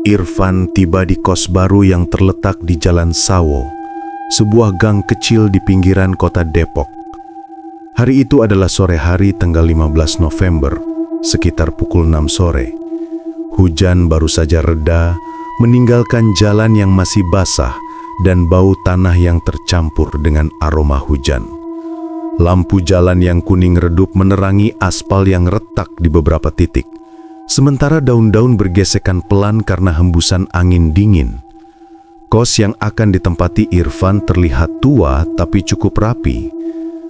Irfan tiba di kos baru yang terletak di Jalan Sawo, sebuah gang kecil di pinggiran kota Depok. Hari itu adalah sore hari tanggal 15 November, sekitar pukul 6 sore. Hujan baru saja reda, meninggalkan jalan yang masih basah dan bau tanah yang tercampur dengan aroma hujan. Lampu jalan yang kuning redup menerangi aspal yang retak di beberapa titik, sementara daun-daun bergesekan pelan karena hembusan angin dingin. Kos yang akan ditempati Irfan terlihat tua tapi cukup rapi.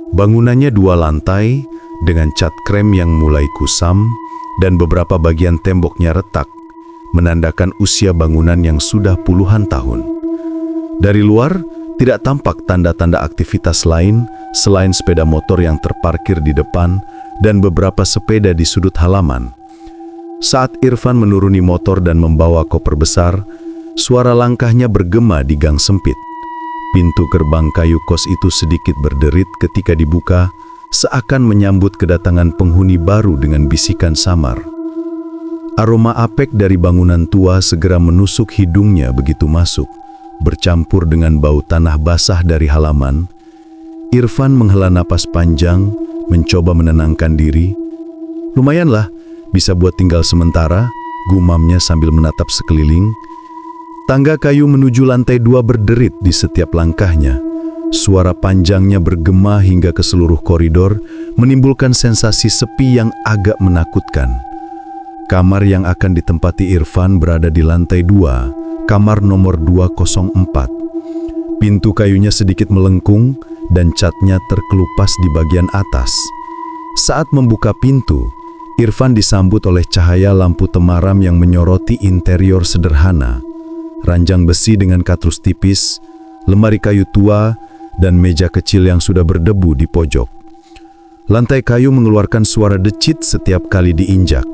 Bangunannya 2 lantai dengan cat krem yang mulai kusam dan beberapa bagian temboknya retak, menandakan usia bangunan yang sudah puluhan tahun. Dari luar, tidak tampak tanda-tanda aktivitas lain selain sepeda motor yang terparkir di depan dan beberapa sepeda di sudut halaman. Saat Irfan menuruni motor dan membawa koper besar, suara langkahnya bergema di gang sempit. Pintu gerbang kayu kos itu sedikit berderit ketika dibuka, seakan menyambut kedatangan penghuni baru dengan bisikan samar. Aroma apek dari bangunan tua segera menusuk hidungnya begitu masuk, bercampur dengan bau tanah basah dari halaman. Irfan menghela napas panjang, mencoba menenangkan diri. Lumayanlah, bisa buat tinggal sementara, gumamnya sambil menatap sekeliling. Tangga kayu menuju lantai 2 berderit di setiap langkahnya. Suara panjangnya bergema hingga ke seluruh koridor, menimbulkan sensasi sepi yang agak menakutkan. Kamar yang akan ditempati Irfan berada di lantai 2, kamar nomor 204. Pintu kayunya sedikit melengkung dan catnya terkelupas di bagian atas. Saat membuka pintu, Irfan disambut oleh cahaya lampu temaram yang menyoroti interior sederhana. Ranjang besi dengan katrus tipis, lemari kayu tua, dan meja kecil yang sudah berdebu di pojok. Lantai kayu mengeluarkan suara decit setiap kali diinjak,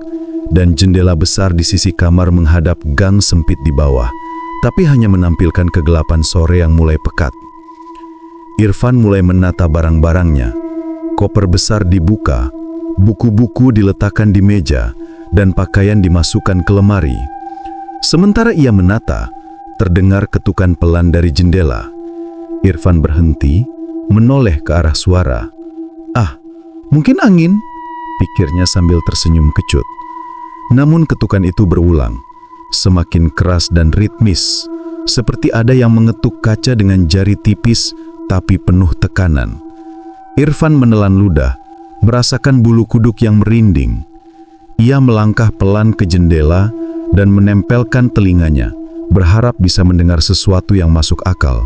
dan jendela besar di sisi kamar menghadap gang sempit di bawah, tapi hanya menampilkan kegelapan sore yang mulai pekat. Irfan mulai menata barang-barangnya. Koper besar dibuka, buku-buku diletakkan di meja, dan pakaian dimasukkan ke lemari. Sementara ia menata, terdengar ketukan pelan dari jendela. Irfan berhenti, menoleh ke arah suara. "Ah, mungkin angin," pikirnya sambil tersenyum kecut. Namun ketukan itu berulang, semakin keras dan ritmis, seperti ada yang mengetuk kaca dengan jari tipis tapi penuh tekanan. Irfan menelan ludah, merasakan bulu kuduk yang merinding. Ia melangkah pelan ke jendela dan menempelkan telinganya, berharap bisa mendengar sesuatu yang masuk akal.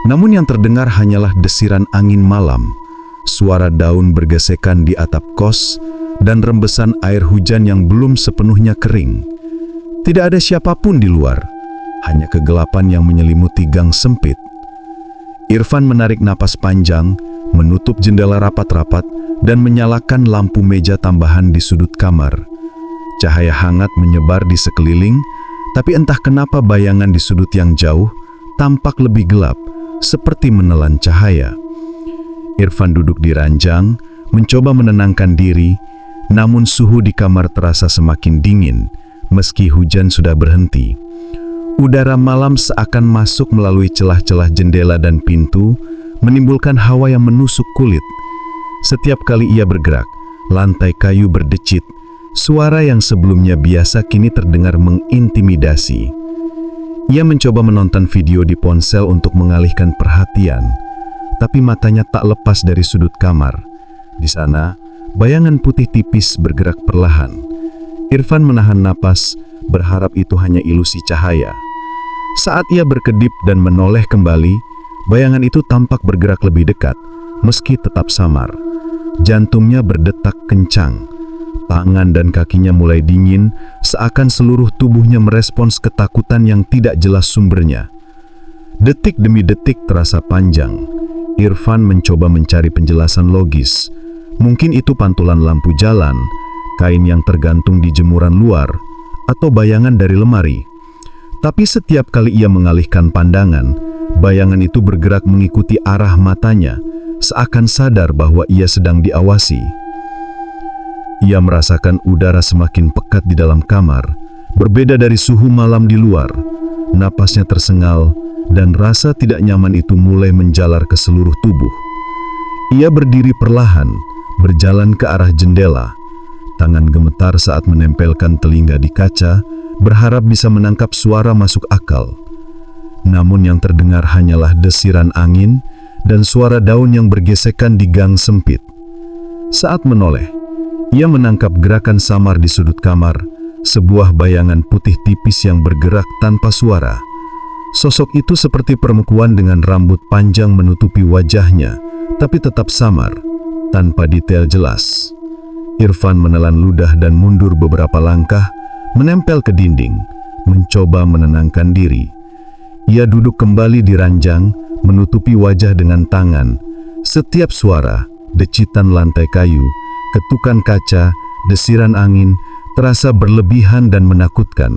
Namun yang terdengar hanyalah desiran angin malam, suara daun bergesekan di atap kos, dan rembesan air hujan yang belum sepenuhnya kering. Tidak ada siapapun di luar, hanya kegelapan yang menyelimuti gang sempit. Irfan menarik napas panjang, menutup jendela rapat-rapat, dan menyalakan lampu meja tambahan di sudut kamar. Cahaya hangat menyebar di sekeliling, tapi entah kenapa bayangan di sudut yang jauh tampak lebih gelap, seperti menelan cahaya. Irfan duduk di ranjang, mencoba menenangkan diri, namun suhu di kamar terasa semakin dingin, meski hujan sudah berhenti. Udara malam seakan masuk melalui celah-celah jendela dan pintu, menimbulkan hawa yang menusuk kulit. Setiap kali ia bergerak, lantai kayu berdecit. Suara yang sebelumnya biasa kini terdengar mengintimidasi. Ia mencoba menonton video di ponsel untuk mengalihkan perhatian, tapi matanya tak lepas dari sudut kamar. Di sana, bayangan putih tipis bergerak perlahan. Irfan menahan napas, berharap itu hanya ilusi cahaya. Saat ia berkedip dan menoleh kembali, bayangan itu tampak bergerak lebih dekat, meski tetap samar. Jantungnya berdetak kencang. Tangan dan kakinya mulai dingin, seakan seluruh tubuhnya merespons ketakutan yang tidak jelas sumbernya. Detik demi detik terasa panjang. Irfan mencoba mencari penjelasan logis. Mungkin itu pantulan lampu jalan, kain yang tergantung di jemuran luar, atau bayangan dari lemari. Tapi setiap kali ia mengalihkan pandangan, bayangan itu bergerak mengikuti arah matanya, seakan sadar bahwa ia sedang diawasi. Ia merasakan udara semakin pekat di dalam kamar, Berbeda dari suhu malam di luar, napasnya tersengal dan rasa tidak nyaman itu mulai menjalar ke seluruh tubuh. Ia berdiri perlahan, berjalan ke arah jendela. Tangan gemetar saat menempelkan telinga di kaca, berharap bisa menangkap suara masuk akal. Namun yang terdengar hanyalah desiran angin dan suara daun yang bergesekan di gang sempit. Saat menoleh, ia menangkap gerakan samar di sudut kamar, sebuah bayangan putih tipis yang bergerak tanpa suara. Sosok itu seperti perempuan dengan rambut panjang menutupi wajahnya, tapi tetap samar, tanpa detail jelas. Irfan menelan ludah dan mundur beberapa langkah, menempel ke dinding, mencoba menenangkan diri. Ia duduk kembali di ranjang, menutupi wajah dengan tangan. Setiap suara, decitan lantai kayu, ketukan kaca, desiran angin, terasa berlebihan dan menakutkan.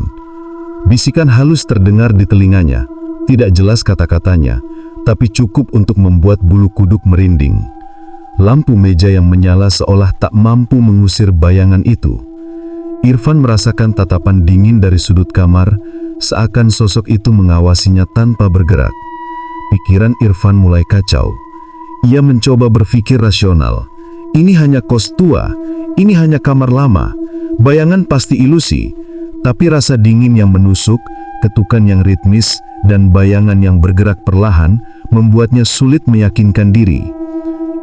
Bisikan halus terdengar di telinganya, tidak jelas kata-katanya, tapi cukup untuk membuat bulu kuduk merinding. Lampu meja yang menyala seolah tak mampu mengusir bayangan itu. Irfan merasakan tatapan dingin dari sudut kamar, seakan sosok itu mengawasinya tanpa bergerak. Pikiran Irfan mulai kacau. Ia mencoba berpikir rasional. Ini hanya kos tua, ini hanya kamar lama. Bayangan pasti ilusi, tapi rasa dingin yang menusuk, ketukan yang ritmis, dan bayangan yang bergerak perlahan membuatnya sulit meyakinkan diri.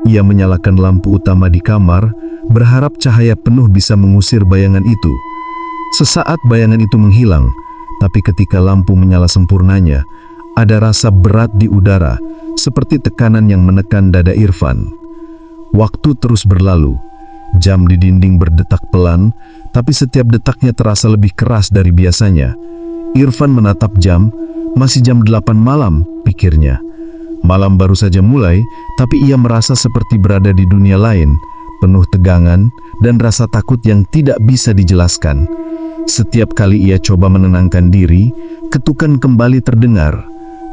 Ia menyalakan lampu utama di kamar, berharap cahaya penuh bisa mengusir bayangan itu. Sesaat bayangan itu menghilang, tapi ketika lampu menyala sempurnanya, ada rasa berat di udara, seperti tekanan yang menekan dada Irfan. Waktu terus berlalu, jam di dinding berdetak pelan, tapi setiap detaknya terasa lebih keras dari biasanya. Irfan menatap jam, masih jam 8 malam, pikirnya. Malam baru saja mulai, tapi ia merasa seperti berada di dunia lain, penuh tegangan dan rasa takut yang tidak bisa dijelaskan. Setiap kali ia coba menenangkan diri, ketukan kembali terdengar.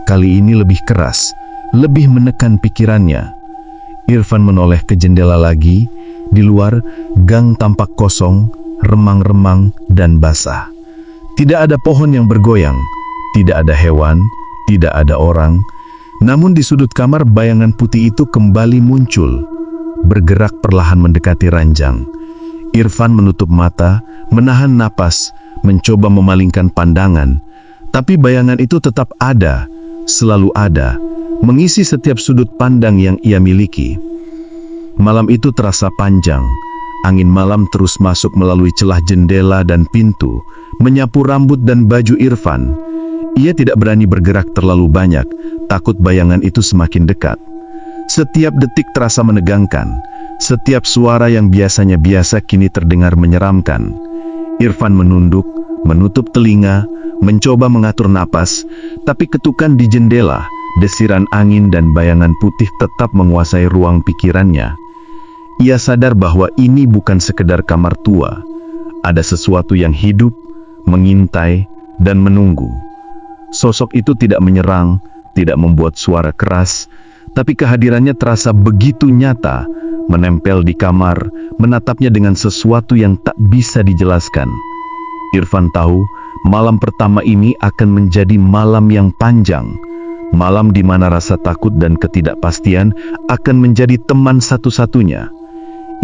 Kali ini lebih keras, lebih menekan pikirannya. Irfan menoleh ke jendela lagi. Di luar, gang tampak kosong, remang-remang dan basah. Tidak ada pohon yang bergoyang, tidak ada hewan, tidak ada orang. Namun di sudut kamar bayangan putih itu kembali muncul, bergerak perlahan mendekati ranjang. Irfan menutup mata, menahan napas, mencoba memalingkan pandangan. Tapi bayangan itu tetap ada, selalu ada, mengisi setiap sudut pandang yang ia miliki. Malam itu terasa panjang. Angin malam terus masuk melalui celah jendela dan pintu, menyapu rambut dan baju Irfan. Ia tidak berani bergerak terlalu banyak, takut bayangan itu semakin dekat. Setiap detik terasa menegangkan. Setiap suara yang biasanya biasa kini terdengar menyeramkan. Irfan menunduk, menutup telinga, mencoba mengatur napas, tapi ketukan di jendela, desiran angin dan bayangan putih tetap menguasai ruang pikirannya. Ia sadar bahwa ini bukan sekedar kamar tua. Ada sesuatu yang hidup, mengintai, dan menunggu. Sosok itu tidak menyerang, tidak membuat suara keras, tapi kehadirannya terasa begitu nyata, menempel di kamar, menatapnya dengan sesuatu yang tak bisa dijelaskan. Irfan tahu, malam pertama ini akan menjadi malam yang panjang, malam di mana rasa takut dan ketidakpastian akan menjadi teman satu-satunya.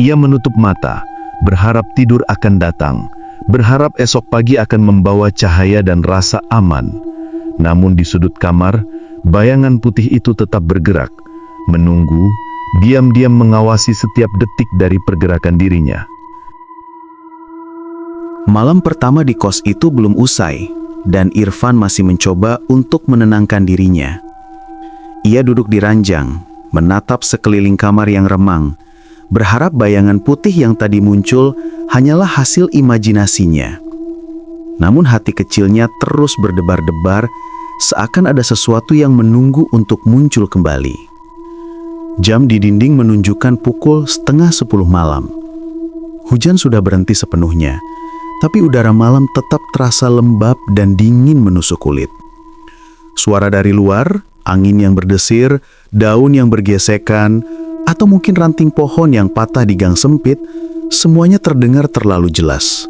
Ia menutup mata, berharap tidur akan datang, berharap esok pagi akan membawa cahaya dan rasa aman. Namun di sudut kamar, bayangan putih itu tetap bergerak, menunggu, diam-diam mengawasi setiap detik dari pergerakan dirinya. Malam pertama di kos itu belum usai, dan Irfan masih mencoba untuk menenangkan dirinya. Ia duduk di ranjang, menatap sekeliling kamar yang remang, berharap bayangan putih yang tadi muncul hanyalah hasil imajinasinya. Namun hati kecilnya terus berdebar-debar, seakan ada sesuatu yang menunggu untuk muncul kembali. Jam di dinding menunjukkan pukul 9:30 malam. Hujan sudah berhenti sepenuhnya, tapi udara malam tetap terasa lembab dan dingin menusuk kulit. Suara dari luar, angin yang berdesir, daun yang bergesekan, atau mungkin ranting pohon yang patah di gang sempit, semuanya terdengar terlalu jelas.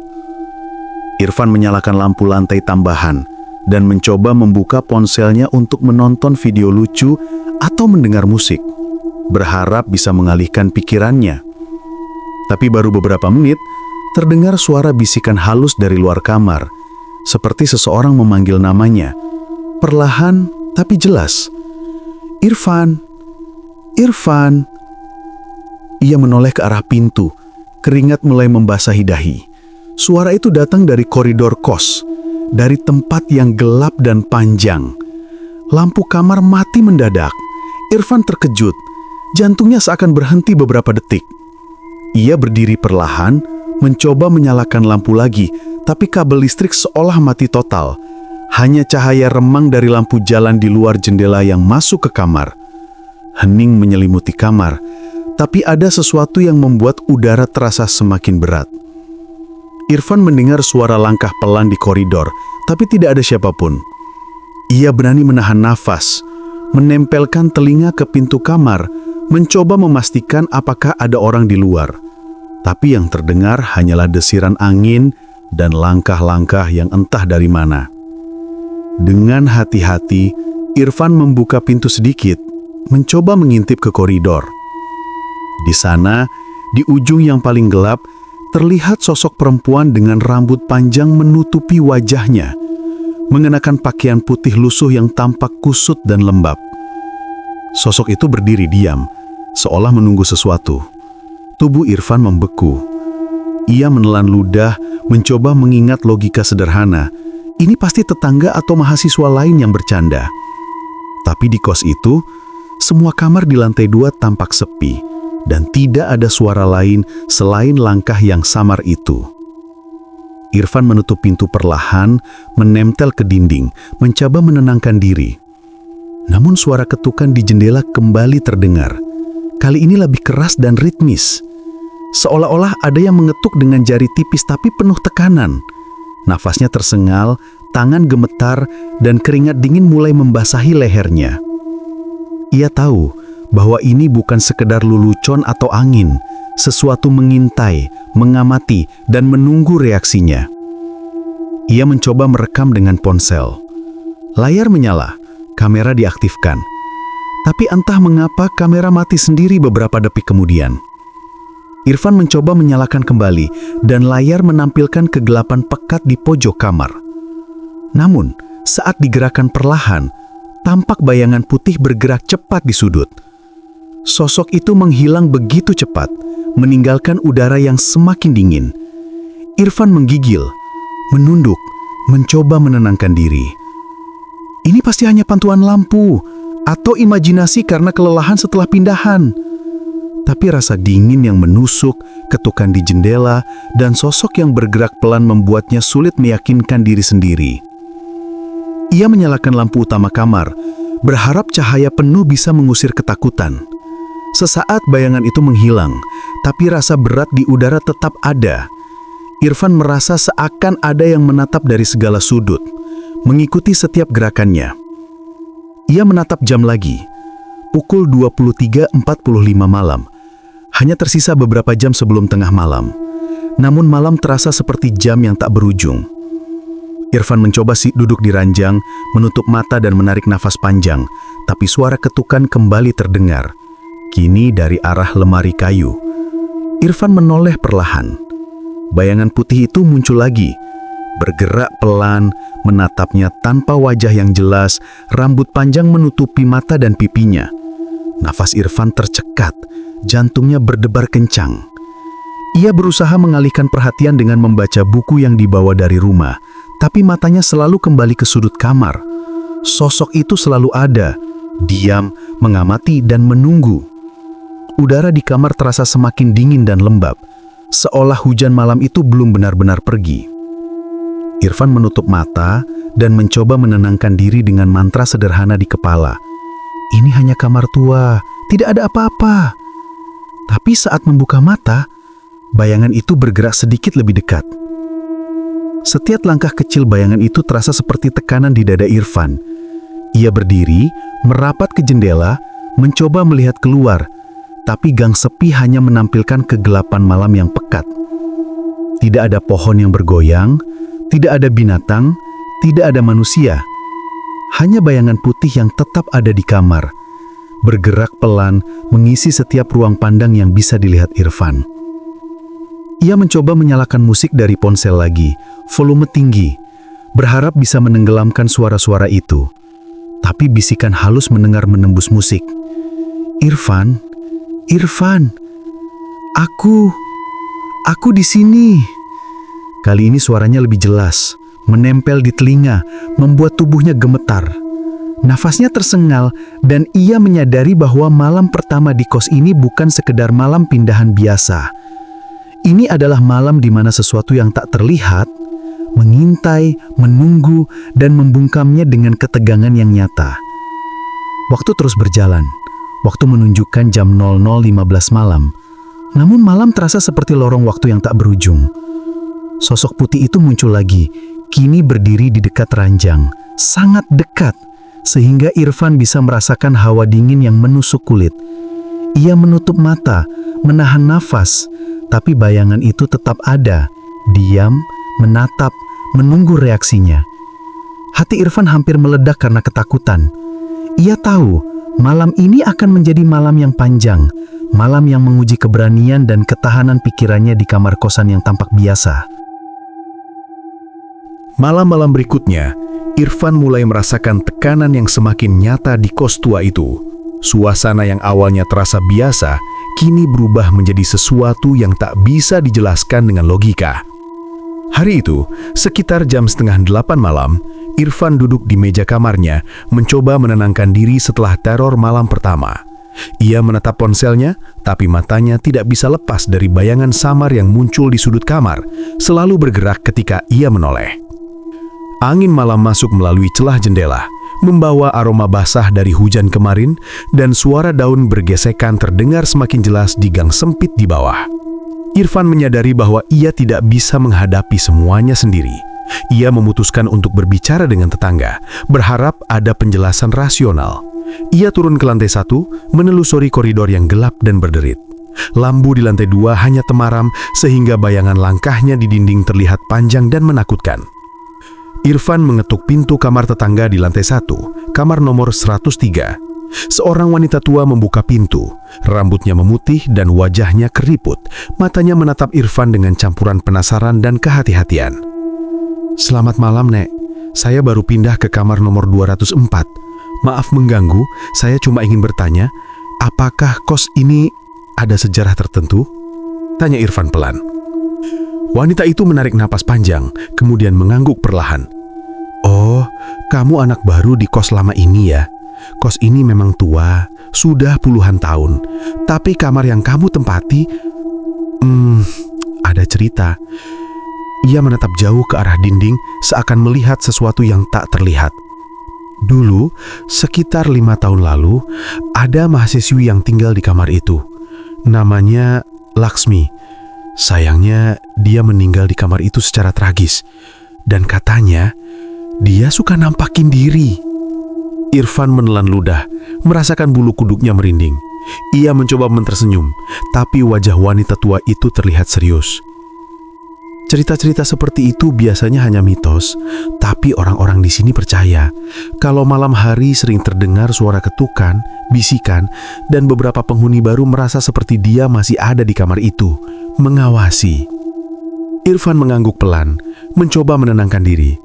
Irfan menyalakan lampu lantai tambahan dan mencoba membuka ponselnya untuk menonton video lucu atau mendengar musik, berharap bisa mengalihkan pikirannya. Tapi baru beberapa menit, terdengar suara bisikan halus dari luar kamar, seperti seseorang memanggil namanya, perlahan tapi jelas. "Irfan, Irfan." Ia menoleh ke arah pintu, keringat mulai membasahi dahi. Suara itu datang dari koridor kos, dari tempat yang gelap dan panjang. Lampu kamar mati mendadak. Irfan terkejut, jantungnya seakan berhenti beberapa detik. Ia berdiri perlahan, mencoba menyalakan lampu lagi, tapi kabel listrik seolah mati total. Hanya cahaya remang dari lampu jalan di luar jendela yang masuk ke kamar. Hening menyelimuti kamar, tapi ada sesuatu yang membuat udara terasa semakin berat. Irfan mendengar suara langkah pelan di koridor, tapi tidak ada siapapun. Ia berani menahan nafas, menempelkan telinga ke pintu kamar, mencoba memastikan apakah ada orang di luar. Tapi yang terdengar hanyalah desiran angin dan langkah-langkah yang entah dari mana. Dengan hati-hati, Irfan membuka pintu sedikit, mencoba mengintip ke koridor. Di sana, di ujung yang paling gelap, terlihat sosok perempuan dengan rambut panjang menutupi wajahnya, mengenakan pakaian putih lusuh yang tampak kusut dan lembab. Sosok itu berdiri diam, seolah menunggu sesuatu. Tubuh Irfan membeku. Ia menelan ludah, mencoba mengingat logika sederhana. Ini pasti tetangga atau mahasiswa lain yang bercanda. Tapi di kos itu, semua kamar di lantai 2 tampak sepi, dan tidak ada suara lain selain langkah yang samar itu. Irfan menutup pintu perlahan, menempel ke dinding, mencoba menenangkan diri. Namun suara ketukan di jendela kembali terdengar. Kali ini lebih keras dan ritmis. Seolah-olah ada yang mengetuk dengan jari tipis tapi penuh tekanan. Nafasnya tersengal, tangan gemetar, dan keringat dingin mulai membasahi lehernya. Ia tahu bahwa ini bukan sekedar lelucon atau angin. Sesuatu mengintai, mengamati, dan menunggu reaksinya. Ia mencoba merekam dengan ponsel. Layar menyala, kamera diaktifkan. Tapi entah mengapa kamera mati sendiri beberapa detik kemudian. Irfan mencoba menyalakan kembali dan layar menampilkan kegelapan pekat di pojok kamar. Namun, saat digerakkan perlahan, tampak bayangan putih bergerak cepat di sudut. Sosok itu menghilang begitu cepat, meninggalkan udara yang semakin dingin. Irfan menggigil, menunduk, mencoba menenangkan diri. Ini pasti hanya pantulan lampu atau imajinasi karena kelelahan setelah pindahan. Tapi rasa dingin yang menusuk, ketukan di jendela, dan sosok yang bergerak pelan membuatnya sulit meyakinkan diri sendiri. Ia menyalakan lampu utama kamar, berharap cahaya penuh bisa mengusir ketakutan. Sesaat bayangan itu menghilang, tapi rasa berat di udara tetap ada. Irfan merasa seakan ada yang menatap dari segala sudut, mengikuti setiap gerakannya. Ia menatap jam lagi, pukul 23.45 malam. Hanya tersisa beberapa jam sebelum tengah malam. Namun malam terasa seperti jam yang tak berujung. Irfan mencoba duduk di ranjang, menutup mata dan menarik nafas panjang. Tapi suara ketukan kembali terdengar. Kini dari arah lemari kayu. Irfan menoleh perlahan. Bayangan putih itu muncul lagi. Bergerak pelan, menatapnya tanpa wajah yang jelas, rambut panjang menutupi mata dan pipinya. Nafas Irfan tercekat, jantungnya berdebar kencang. Ia berusaha mengalihkan perhatian dengan membaca buku yang dibawa dari rumah, tapi matanya selalu kembali ke sudut kamar. Sosok itu selalu ada, diam, mengamati dan menunggu. Udara di kamar terasa semakin dingin dan lembab, seolah hujan malam itu belum benar-benar pergi. Irfan menutup mata dan mencoba menenangkan diri dengan mantra sederhana di kepala. Ini hanya kamar tua, tidak ada apa-apa. Tapi saat membuka mata, bayangan itu bergerak sedikit lebih dekat. Setiap langkah kecil bayangan itu terasa seperti tekanan di dada Irfan. Ia berdiri, merapat ke jendela, mencoba melihat keluar, tapi gang sepi hanya menampilkan kegelapan malam yang pekat. Tidak ada pohon yang bergoyang, Tidak ada binatang, tidak ada manusia. Hanya bayangan putih yang tetap ada di kamar, bergerak pelan mengisi setiap ruang pandang yang bisa dilihat Irfan. Ia mencoba menyalakan musik dari ponsel lagi, volume tinggi, berharap bisa menenggelamkan suara-suara itu. Tapi bisikan halus mendengar menembus musik. Irfan, Irfan, aku di sini. Kali ini suaranya lebih jelas, menempel di telinga, membuat tubuhnya gemetar. Nafasnya tersengal dan ia menyadari bahwa malam pertama di kos ini bukan sekedar malam pindahan biasa. Ini adalah malam di mana sesuatu yang tak terlihat mengintai, menunggu, dan membungkamnya dengan ketegangan yang nyata. Waktu terus berjalan. Waktu menunjukkan jam 00.15 malam. Namun malam terasa seperti lorong waktu yang tak berujung. Sosok putih itu muncul lagi, kini berdiri di dekat ranjang, sangat dekat, sehingga Irfan bisa merasakan hawa dingin yang menusuk kulit. Ia menutup mata, menahan nafas, tapi bayangan itu tetap ada, diam, menatap, menunggu reaksinya. Hati Irfan hampir meledak karena ketakutan. Ia tahu, malam ini akan menjadi malam yang panjang, malam yang menguji keberanian dan ketahanan pikirannya di kamar kosan yang tampak biasa. Malam-malam berikutnya, Irfan mulai merasakan tekanan yang semakin nyata di kos tua itu. Suasana yang awalnya terasa biasa, kini berubah menjadi sesuatu yang tak bisa dijelaskan dengan logika. Hari itu, sekitar jam 7:30 malam, Irfan duduk di meja kamarnya, mencoba menenangkan diri setelah teror malam pertama. Ia menatap ponselnya, tapi matanya tidak bisa lepas dari bayangan samar yang muncul di sudut kamar, selalu bergerak ketika ia menoleh. Angin malam masuk melalui celah jendela, membawa aroma basah dari hujan kemarin, dan suara daun bergesekan terdengar semakin jelas di gang sempit di bawah. Irfan menyadari bahwa ia tidak bisa menghadapi semuanya sendiri. Ia memutuskan untuk berbicara dengan tetangga, berharap ada penjelasan rasional. Ia turun ke lantai 1, menelusuri koridor yang gelap dan berderit. Lampu di lantai 2 hanya temaram, sehingga bayangan langkahnya di dinding terlihat panjang dan menakutkan. Irfan mengetuk pintu kamar tetangga di lantai 1, kamar nomor 103. Seorang wanita tua membuka pintu, rambutnya memutih dan wajahnya keriput. Matanya menatap Irfan dengan campuran penasaran dan kehati-hatian. "Selamat malam, Nek. Saya baru pindah ke kamar nomor 204. Maaf mengganggu, saya cuma ingin bertanya, apakah kos ini ada sejarah tertentu?" tanya Irfan pelan. Wanita itu menarik napas panjang, kemudian mengangguk perlahan. "Oh, kamu anak baru di kos lama ini ya? Kos ini memang tua, sudah puluhan tahun. Tapi kamar yang kamu tempati, ada cerita." Ia menatap jauh ke arah dinding, seakan melihat sesuatu yang tak terlihat. "Dulu, sekitar 5 tahun lalu, ada mahasiswi yang tinggal di kamar itu. Namanya Laksmi. Sayangnya, dia meninggal di kamar itu secara tragis. Dan katanya, dia suka nampakin diri." Irfan menelan ludah, merasakan bulu kuduknya merinding. Ia mencoba tersenyum, tapi wajah wanita tua itu terlihat serius. Cerita-cerita seperti itu biasanya hanya mitos, tapi orang-orang di sini percaya. Kalau malam hari sering terdengar suara ketukan, bisikan, dan beberapa penghuni baru merasa seperti dia masih ada di kamar itu, mengawasi. Irfan mengangguk pelan, mencoba menenangkan diri.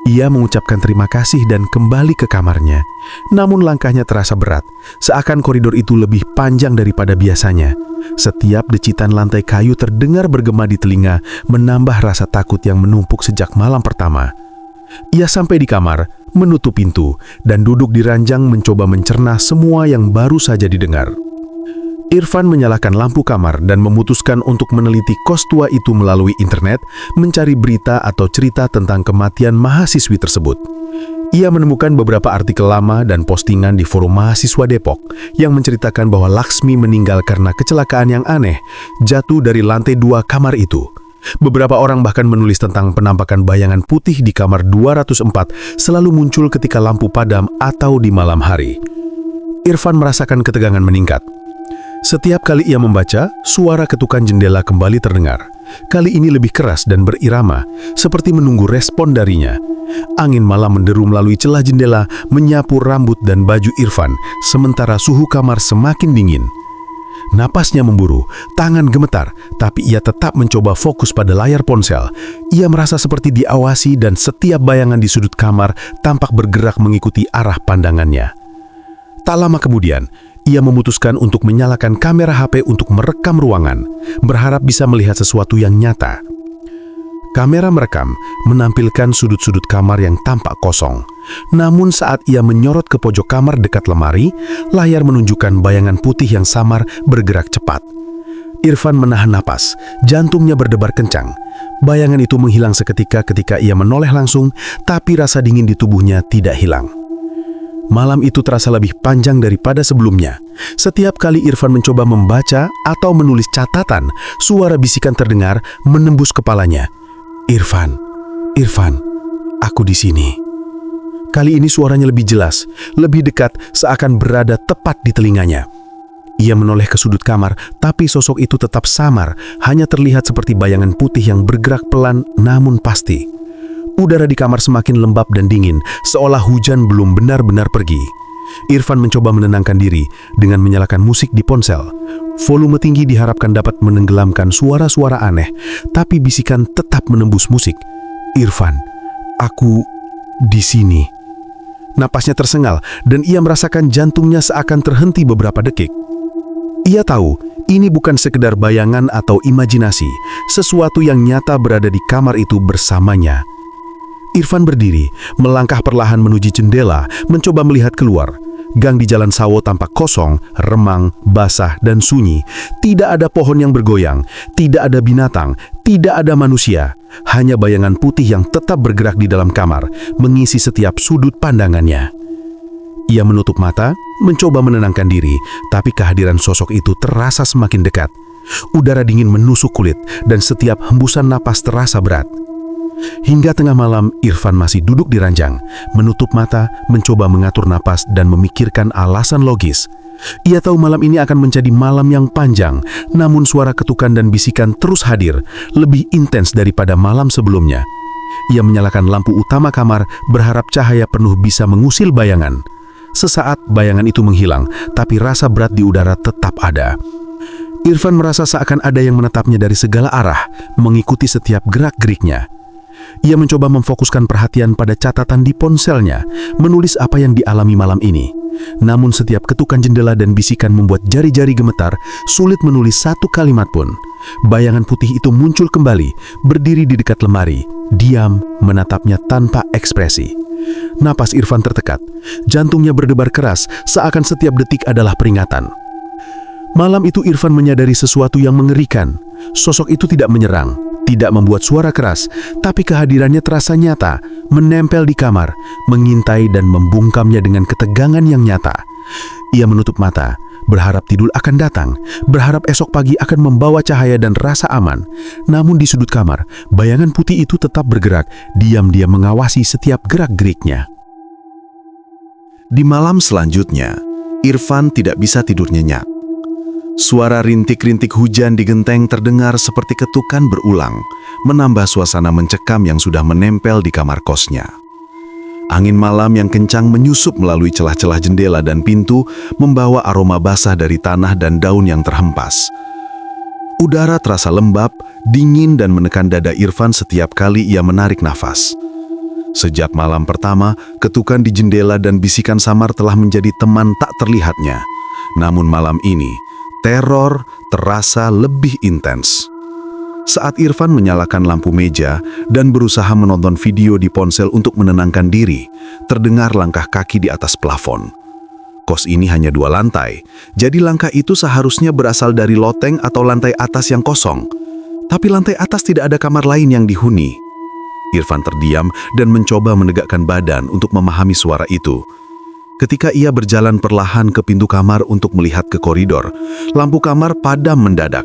Ia mengucapkan terima kasih dan kembali ke kamarnya. Namun langkahnya terasa berat, seakan koridor itu lebih panjang daripada biasanya. Setiap decitan lantai kayu terdengar bergema di telinga, menambah rasa takut yang menumpuk sejak malam pertama. Ia sampai di kamar, menutup pintu, dan duduk di ranjang mencoba mencerna semua yang baru saja didengar. Irfan menyalakan lampu kamar dan memutuskan untuk meneliti kos tua itu melalui internet, mencari berita atau cerita tentang kematian mahasiswi tersebut. Ia menemukan beberapa artikel lama dan postingan di forum mahasiswa Depok yang menceritakan bahwa Laksmi meninggal karena kecelakaan yang aneh, jatuh dari lantai 2 kamar itu. Beberapa orang bahkan menulis tentang penampakan bayangan putih di kamar 204 selalu muncul ketika lampu padam atau di malam hari. Irfan merasakan ketegangan meningkat. Setiap kali ia membaca, suara ketukan jendela kembali terdengar. Kali ini lebih keras dan berirama, seperti menunggu respon darinya. Angin malam menderu melalui celah jendela, menyapu rambut dan baju Irfan, sementara suhu kamar semakin dingin. Napasnya memburu, tangan gemetar, tapi ia tetap mencoba fokus pada layar ponsel. Ia merasa seperti diawasi dan setiap bayangan di sudut kamar tampak bergerak mengikuti arah pandangannya. Tak lama kemudian, ia memutuskan untuk menyalakan kamera HP untuk merekam ruangan, berharap bisa melihat sesuatu yang nyata. Kamera merekam menampilkan sudut-sudut kamar yang tampak kosong. Namun saat ia menyorot ke pojok kamar dekat lemari, layar menunjukkan bayangan putih yang samar bergerak cepat. Irfan menahan napas, jantungnya berdebar kencang. Bayangan itu menghilang seketika ketika ia menoleh langsung, tapi rasa dingin di tubuhnya tidak hilang. Malam itu terasa lebih panjang daripada sebelumnya. Setiap kali Irfan mencoba membaca atau menulis catatan, suara bisikan terdengar menembus kepalanya. Irfan, Irfan, aku di sini. Kali ini suaranya lebih jelas, lebih dekat, seakan berada tepat di telinganya. Ia menoleh ke sudut kamar, tapi sosok itu tetap samar, hanya terlihat seperti bayangan putih yang bergerak pelan namun pasti. Udara di kamar semakin lembab dan dingin, seolah hujan belum benar-benar pergi. Irfan mencoba menenangkan diri dengan menyalakan musik di ponsel. Volume tinggi diharapkan dapat menenggelamkan suara-suara aneh, tapi bisikan tetap menembus musik. Irfan, aku di sini. Napasnya tersengal dan ia merasakan jantungnya seakan terhenti beberapa detik. Ia tahu ini bukan sekedar bayangan atau imajinasi, sesuatu yang nyata berada di kamar itu bersamanya. Irfan berdiri, melangkah perlahan menuju jendela, mencoba melihat keluar. Gang di Jalan Sawo tampak kosong, remang, basah, dan sunyi. Tidak ada pohon yang bergoyang, tidak ada binatang, tidak ada manusia. Hanya bayangan putih yang tetap bergerak di dalam kamar, mengisi setiap sudut pandangannya. Ia menutup mata, mencoba menenangkan diri, tapi kehadiran sosok itu terasa semakin dekat. Udara dingin menusuk kulit, dan setiap hembusan napas terasa berat. Hingga tengah malam, Irfan masih duduk di ranjang, menutup mata, mencoba mengatur napas dan memikirkan alasan logis. Ia tahu malam ini akan menjadi malam yang panjang, namun suara ketukan dan bisikan terus hadir, lebih intens daripada malam sebelumnya. Ia menyalakan lampu utama kamar, berharap cahaya penuh bisa mengusil bayangan. Sesaat bayangan itu menghilang, tapi rasa berat di udara tetap ada. Irfan merasa seakan ada yang menatapnya dari segala arah, mengikuti setiap gerak-geriknya. Ia mencoba memfokuskan perhatian pada catatan di ponselnya, menulis apa yang dialami malam ini. Namun setiap ketukan jendela dan bisikan membuat jari-jari gemetar, sulit menulis satu kalimat pun. Bayangan putih itu muncul kembali, berdiri di dekat lemari, diam, menatapnya tanpa ekspresi. Napas Irfan tertekat, jantungnya berdebar keras, seakan setiap detik adalah peringatan. Malam itu Irfan menyadari sesuatu yang mengerikan. Sosok itu tidak menyerang, tidak membuat suara keras, tapi kehadirannya terasa nyata, menempel di kamar, mengintai dan membungkamnya dengan ketegangan yang nyata. Ia menutup mata, berharap tidur akan datang, berharap esok pagi akan membawa cahaya dan rasa aman. Namun di sudut kamar, bayangan putih itu tetap bergerak, diam-diam mengawasi setiap gerak-geriknya. Di malam selanjutnya, Irfan tidak bisa tidur nyenyak. Suara rintik-rintik hujan di genteng terdengar seperti ketukan berulang, menambah suasana mencekam yang sudah menempel di kamar kosnya. Angin malam yang kencang menyusup melalui celah-celah jendela dan pintu, membawa aroma basah dari tanah dan daun yang terhempas. Udara terasa lembab, dingin dan menekan dada Irfan setiap kali ia menarik nafas. Sejak malam pertama, ketukan di jendela dan bisikan samar telah menjadi teman tak terlihatnya. Namun malam ini, teror terasa lebih intens. Saat Irfan menyalakan lampu meja dan berusaha menonton video di ponsel untuk menenangkan diri, terdengar langkah kaki di atas plafon. Kos ini hanya 2 lantai, jadi langkah itu seharusnya berasal dari loteng atau lantai atas yang kosong. Tapi lantai atas tidak ada kamar lain yang dihuni. Irfan terdiam dan mencoba menegakkan badan untuk memahami suara itu. Ketika ia berjalan perlahan ke pintu kamar untuk melihat ke koridor, lampu kamar padam mendadak.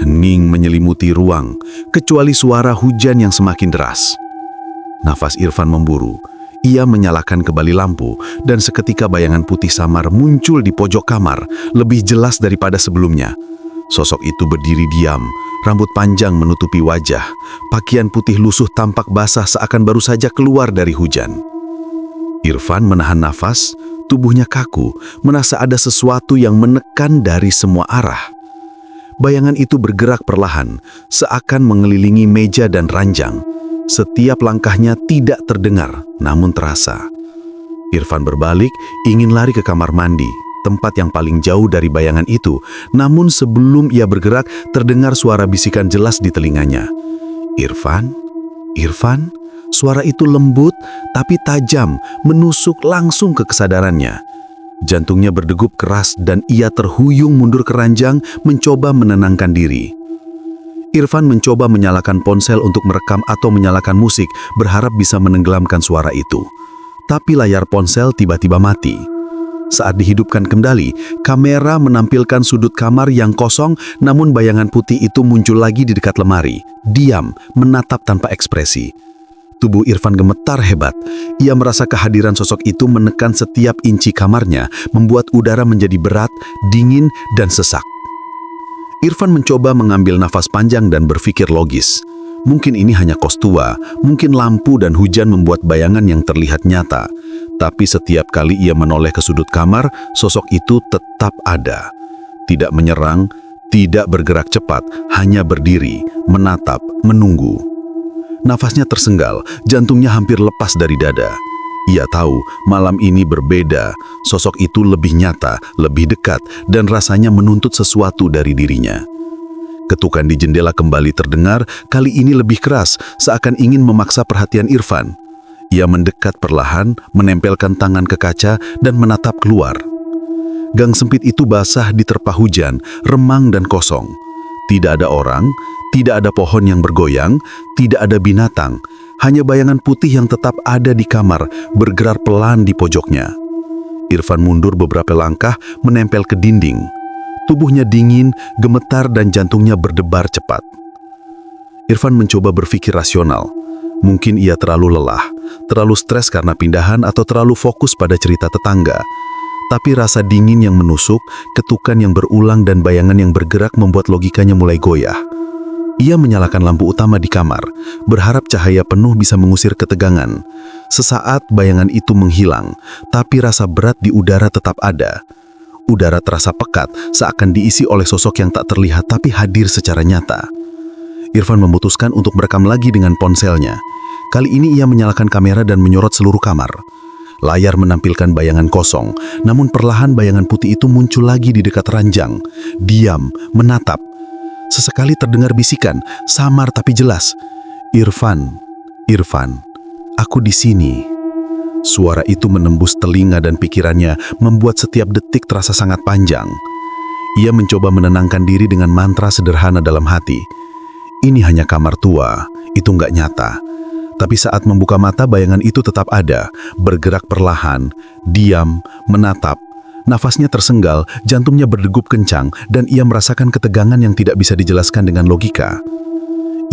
Hening menyelimuti ruang, kecuali suara hujan yang semakin deras. Nafas Irfan memburu. Ia menyalakan kembali lampu, dan seketika bayangan putih samar muncul di pojok kamar, lebih jelas daripada sebelumnya. Sosok itu berdiri diam, rambut panjang menutupi wajah, pakaian putih lusuh tampak basah seakan baru saja keluar dari hujan. Irfan menahan nafas, tubuhnya kaku, merasa ada sesuatu yang menekan dari semua arah. Bayangan itu bergerak perlahan, seakan mengelilingi meja dan ranjang. Setiap langkahnya tidak terdengar, namun terasa. Irfan berbalik, ingin lari ke kamar mandi, tempat yang paling jauh dari bayangan itu. Namun sebelum ia bergerak, terdengar suara bisikan jelas di telinganya. "Irfan, Irfan." Suara itu lembut tapi tajam, menusuk langsung ke kesadarannya. Jantungnya berdegup keras dan ia terhuyung mundur ke ranjang, mencoba menenangkan diri. Irfan mencoba menyalakan ponsel untuk merekam atau menyalakan musik, berharap bisa menenggelamkan suara itu. Tapi layar ponsel tiba-tiba mati. Saat dihidupkan kembali, kamera menampilkan sudut kamar yang kosong, namun bayangan putih itu muncul lagi di dekat lemari, diam, menatap tanpa ekspresi. Tubuh Irfan gemetar hebat. Ia merasa kehadiran sosok itu menekan setiap inci kamarnya, membuat udara menjadi berat, dingin, dan sesak. Irfan mencoba mengambil nafas panjang dan berpikir logis. Mungkin ini hanya kos tua, mungkin lampu dan hujan membuat bayangan yang terlihat nyata. Tapi setiap kali ia menoleh ke sudut kamar, sosok itu tetap ada. Tidak menyerang, tidak bergerak cepat, hanya berdiri, menatap, menunggu. Nafasnya tersenggal, jantungnya hampir lepas dari dada. Ia tahu malam ini berbeda, sosok itu lebih nyata, lebih dekat, dan rasanya menuntut sesuatu dari dirinya. Ketukan di jendela kembali terdengar, kali ini lebih keras, seakan ingin memaksa perhatian Irfan. Ia mendekat perlahan, menempelkan tangan ke kaca, dan menatap keluar. Gang sempit itu basah diterpa hujan, remang dan kosong. Tidak ada orang, tidak ada pohon yang bergoyang, tidak ada binatang. Hanya bayangan putih yang tetap ada di kamar, bergerak pelan di pojoknya. Irfan mundur beberapa langkah, menempel ke dinding. Tubuhnya dingin, gemetar, dan jantungnya berdebar cepat. Irfan mencoba berpikir rasional. Mungkin ia terlalu lelah, terlalu stres karena pindahan, atau terlalu fokus pada cerita tetangga. Tapi rasa dingin yang menusuk, ketukan yang berulang, dan bayangan yang bergerak membuat logikanya mulai goyah. Ia menyalakan lampu utama di kamar, berharap cahaya penuh bisa mengusir ketegangan. Sesaat bayangan itu menghilang, tapi rasa berat di udara tetap ada. Udara terasa pekat, seakan diisi oleh sosok yang tak terlihat tapi hadir secara nyata. Irfan memutuskan untuk merekam lagi dengan ponselnya. Kali ini ia menyalakan kamera dan menyorot seluruh kamar. Layar menampilkan bayangan kosong, namun perlahan bayangan putih itu muncul lagi di dekat ranjang. Diam, menatap. Sesekali terdengar bisikan, samar tapi jelas. "Irfan, Irfan, aku di sini." Suara itu menembus telinga dan pikirannya, membuat setiap detik terasa sangat panjang. Ia mencoba menenangkan diri dengan mantra sederhana dalam hati. Ini hanya kamar tua, itu nggak nyata. Tapi saat membuka mata, bayangan itu tetap ada, bergerak perlahan, diam, menatap. Nafasnya tersenggal, jantungnya berdegup kencang, dan ia merasakan ketegangan yang tidak bisa dijelaskan dengan logika.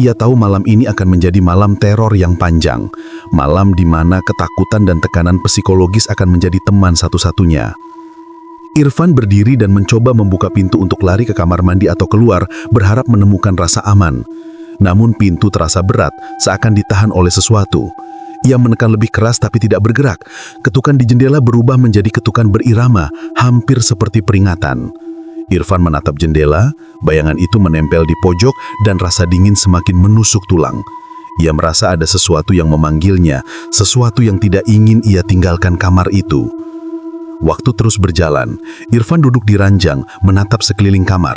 Ia tahu malam ini akan menjadi malam teror yang panjang, malam di mana ketakutan dan tekanan psikologis akan menjadi teman satu-satunya. Irfan berdiri dan mencoba membuka pintu untuk lari ke kamar mandi atau keluar, berharap menemukan rasa aman. Namun pintu terasa berat, seakan ditahan oleh sesuatu. Ia menekan lebih keras tapi tidak bergerak. Ketukan di jendela berubah menjadi ketukan berirama, hampir seperti peringatan. Irfan menatap jendela, bayangan itu menempel di pojok dan rasa dingin semakin menusuk tulang. Ia merasa ada sesuatu yang memanggilnya, sesuatu yang tidak ingin ia tinggalkan kamar itu. Waktu terus berjalan, Irfan duduk di ranjang, menatap sekeliling kamar.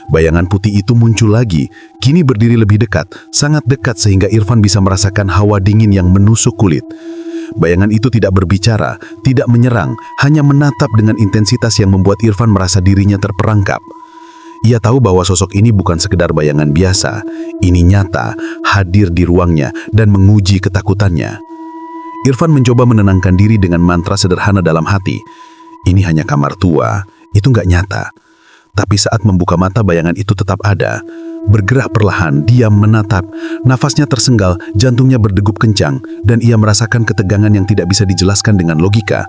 Bayangan putih itu muncul lagi, kini berdiri lebih dekat, sangat dekat sehingga Irfan bisa merasakan hawa dingin yang menusuk kulit. Bayangan itu tidak berbicara, tidak menyerang, hanya menatap dengan intensitas yang membuat Irfan merasa dirinya terperangkap. Ia tahu bahwa sosok ini bukan sekedar bayangan biasa, ini nyata, hadir di ruangnya dan menguji ketakutannya. Irfan mencoba menenangkan diri dengan mantra sederhana dalam hati. Ini hanya kamar tua, itu nggak nyata. Tapi saat membuka mata, bayangan itu tetap ada. Bergerak perlahan, diam menatap. Nafasnya tersenggal, jantungnya berdegup kencang, dan ia merasakan ketegangan yang tidak bisa dijelaskan dengan logika.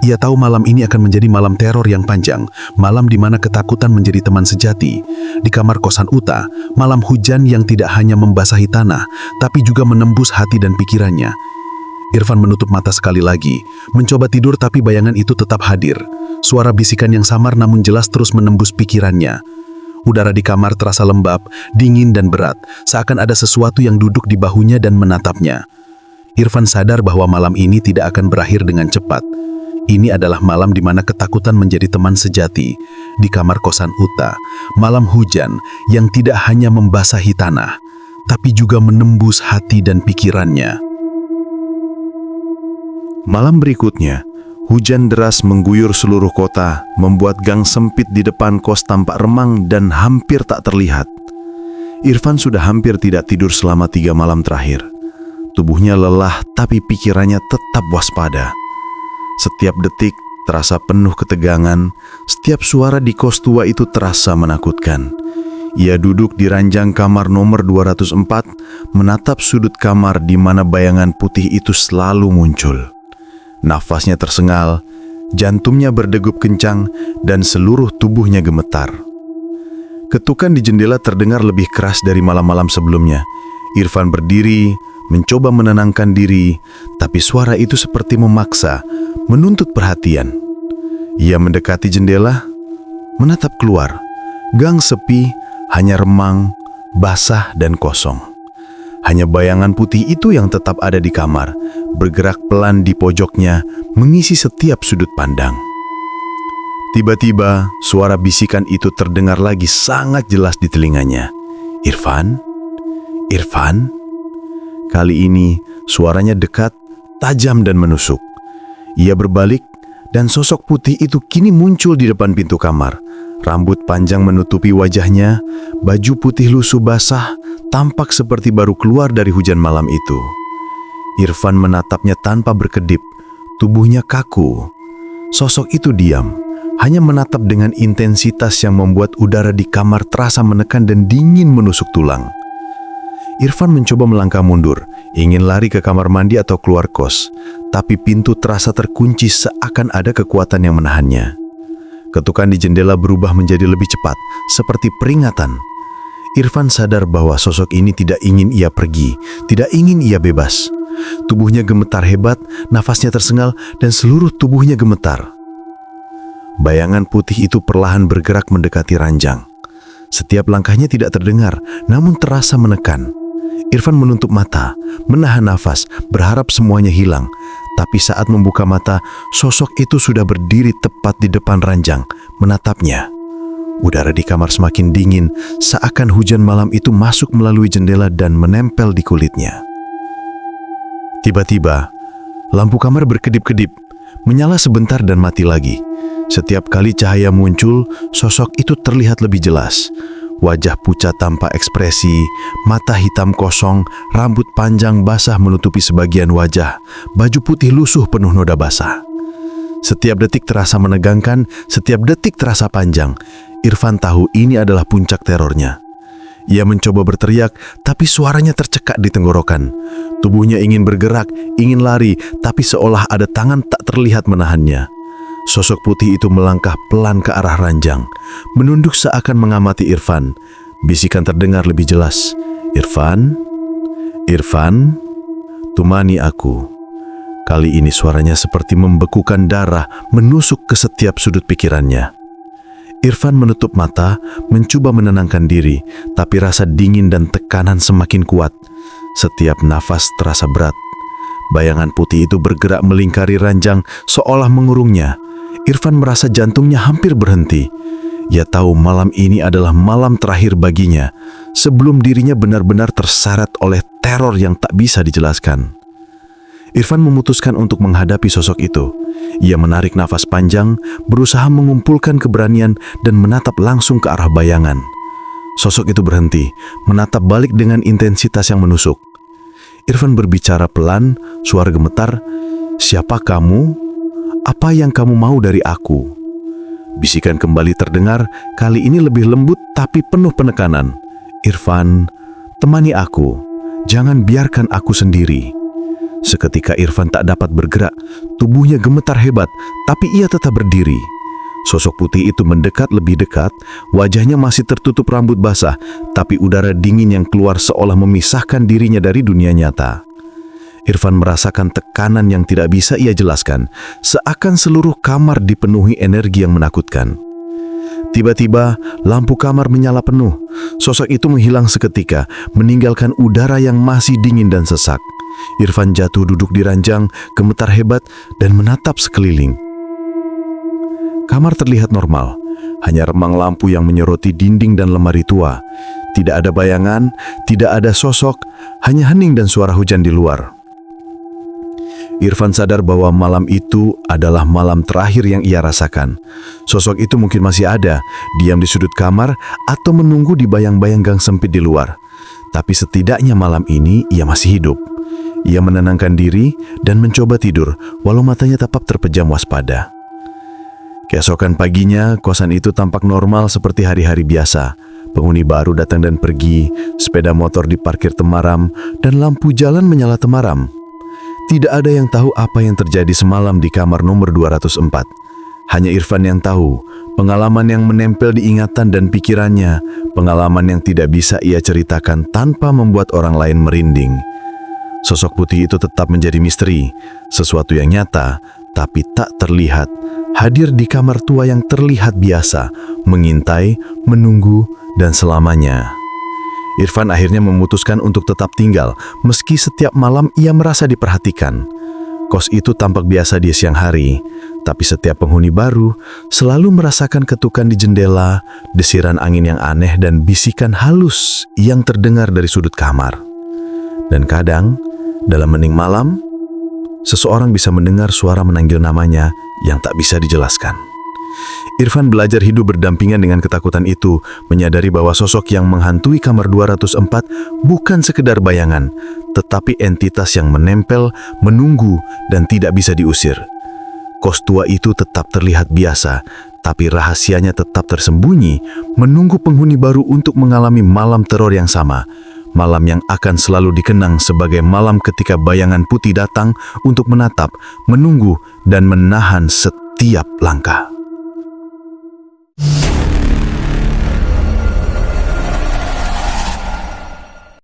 Ia tahu malam ini akan menjadi malam teror yang panjang, malam di mana ketakutan menjadi teman sejati. Di kamar kosan Uta, malam hujan yang tidak hanya membasahi tanah, tapi juga menembus hati dan pikirannya. Irfan menutup mata sekali lagi, mencoba tidur tapi bayangan itu tetap hadir. Suara bisikan yang samar namun jelas terus menembus pikirannya. Udara di kamar terasa lembab, dingin dan berat, seakan ada sesuatu yang duduk di bahunya dan menatapnya. Irfan sadar bahwa malam ini tidak akan berakhir dengan cepat. Ini adalah malam di mana ketakutan menjadi teman sejati. Di kamar kosan Uta, malam hujan yang tidak hanya membasahi tanah, tapi juga menembus hati dan pikirannya. Malam berikutnya, hujan deras mengguyur seluruh kota, membuat gang sempit di depan kos tampak remang dan hampir tak terlihat. Irfan sudah hampir tidak tidur selama 3 malam terakhir. Tubuhnya lelah, tapi pikirannya tetap waspada. Setiap detik terasa penuh ketegangan, setiap suara di kos tua itu terasa menakutkan. Ia duduk di ranjang kamar nomor 204, menatap sudut kamar di mana bayangan putih itu selalu muncul. Nafasnya tersengal, jantungnya berdegup kencang, dan seluruh tubuhnya gemetar. Ketukan di jendela terdengar lebih keras dari malam-malam sebelumnya. Irfan berdiri, mencoba menenangkan diri, tapi suara itu seperti memaksa, menuntut perhatian. Ia mendekati jendela, menatap keluar. Gang sepi, hanya remang, basah dan kosong. Hanya bayangan putih itu yang tetap ada di kamar, bergerak pelan di pojoknya, mengisi setiap sudut pandang. Tiba-tiba, suara bisikan itu terdengar lagi sangat jelas di telinganya. Irfan? Irfan? Kali ini, suaranya dekat, tajam dan menusuk. Ia berbalik, dan sosok putih itu kini muncul di depan pintu kamar. Rambut panjang menutupi wajahnya, baju putih lusuh basah, tampak seperti baru keluar dari hujan malam itu. Irfan menatapnya tanpa berkedip, tubuhnya kaku. Sosok itu diam, hanya menatap dengan intensitas yang membuat udara di kamar terasa menekan dan dingin menusuk tulang. Irfan mencoba melangkah mundur, ingin lari ke kamar mandi atau keluar kos, tapi pintu terasa terkunci seakan ada kekuatan yang menahannya. Ketukan di jendela berubah menjadi lebih cepat, seperti peringatan. Irfan sadar bahwa sosok ini tidak ingin ia pergi, tidak ingin ia bebas. Tubuhnya gemetar hebat, nafasnya tersengal, dan seluruh tubuhnya gemetar. Bayangan putih itu perlahan bergerak mendekati ranjang. Setiap langkahnya tidak terdengar, namun terasa menekan. Irfan menutup mata, menahan nafas, berharap semuanya hilang. Tapi saat membuka mata, sosok itu sudah berdiri tepat di depan ranjang, menatapnya. Udara di kamar semakin dingin, seakan hujan malam itu masuk melalui jendela dan menempel di kulitnya. Tiba-tiba, lampu kamar berkedip-kedip, menyala sebentar dan mati lagi. Setiap kali cahaya muncul, sosok itu terlihat lebih jelas. Wajah pucat tanpa ekspresi, mata hitam kosong, rambut panjang basah menutupi sebagian wajah, baju putih lusuh penuh noda basah. Setiap detik terasa menegangkan, setiap detik terasa panjang. Irfan tahu ini adalah puncak terornya. Ia mencoba berteriak, tapi suaranya tercekak di tenggorokan. Tubuhnya ingin bergerak, ingin lari, tapi seolah ada tangan tak terlihat menahannya. Sosok putih itu melangkah pelan ke arah ranjang, menunduk seakan mengamati Irfan. Bisikan terdengar lebih jelas. Irfan? Irfan? Temani aku. Kali ini suaranya seperti membekukan darah, menusuk ke setiap sudut pikirannya. Irfan menutup mata, mencoba menenangkan diri, tapi rasa dingin dan tekanan semakin kuat. Setiap nafas terasa berat. Bayangan putih itu bergerak melingkari ranjang, seolah mengurungnya. Irfan merasa jantungnya hampir berhenti. Ia tahu malam ini adalah malam terakhir baginya, sebelum dirinya benar-benar terseret oleh teror yang tak bisa dijelaskan. Irfan memutuskan untuk menghadapi sosok itu. Ia menarik nafas panjang, berusaha mengumpulkan keberanian dan menatap langsung ke arah bayangan. Sosok itu berhenti, menatap balik dengan intensitas yang menusuk. Irfan berbicara pelan, suara gemetar, "Siapa kamu? Apa yang kamu mau dari aku?" Bisikan kembali terdengar, kali ini lebih lembut tapi penuh penekanan. "Irfan, temani aku. Jangan biarkan aku sendiri." Seketika Irfan tak dapat bergerak, tubuhnya gemetar hebat, tapi ia tetap berdiri. Sosok putih itu mendekat lebih dekat, wajahnya masih tertutup rambut basah, tapi udara dingin yang keluar seolah memisahkan dirinya dari dunia nyata. Irfan merasakan tekanan yang tidak bisa ia jelaskan, seakan seluruh kamar dipenuhi energi yang menakutkan. Tiba-tiba, lampu kamar menyala penuh. Sosok itu menghilang seketika, meninggalkan udara yang masih dingin dan sesak. Irfan jatuh duduk di ranjang, gemetar hebat, dan menatap sekeliling. Kamar terlihat normal, hanya remang lampu yang menyoroti dinding dan lemari tua. Tidak ada bayangan, tidak ada sosok, hanya hening dan suara hujan di luar. Irfan sadar bahwa malam itu adalah malam terakhir yang ia rasakan. Sosok itu mungkin masih ada, diam di sudut kamar, atau menunggu di bayang-bayang gang sempit di luar. Tapi setidaknya malam ini ia masih hidup. Ia menenangkan diri dan mencoba tidur, walau matanya tetap terpejam waspada. Keesokan paginya, kosan itu tampak normal seperti hari-hari biasa. Penghuni baru datang dan pergi, sepeda motor diparkir temaram, dan lampu jalan menyala temaram. Tidak ada yang tahu apa yang terjadi semalam di kamar nomor 204. Hanya Irfan yang tahu, pengalaman yang menempel di ingatan dan pikirannya, pengalaman yang tidak bisa ia ceritakan tanpa membuat orang lain merinding. Sosok putih itu tetap menjadi misteri, sesuatu yang nyata, tapi tak terlihat, hadir di kamar tua yang terlihat biasa, mengintai, menunggu, dan selamanya. Irfan akhirnya memutuskan untuk tetap tinggal, meski setiap malam ia merasa diperhatikan. Kos itu tampak biasa di siang hari, tapi setiap penghuni baru selalu merasakan ketukan di jendela, desiran angin yang aneh, dan bisikan halus yang terdengar dari sudut kamar. Dan kadang, dalam hening malam, seseorang bisa mendengar suara memanggil namanya yang tak bisa dijelaskan. Irfan belajar hidup berdampingan dengan ketakutan itu, menyadari bahwa sosok yang menghantui kamar 204 bukan sekedar bayangan, tetapi entitas yang menempel, menunggu, dan tidak bisa diusir. Kos tua itu tetap terlihat biasa, tapi rahasianya tetap tersembunyi, menunggu penghuni baru untuk mengalami malam teror yang sama. Malam yang akan selalu dikenang sebagai malam ketika bayangan putih datang untuk menatap, menunggu, dan menahan setiap langkah.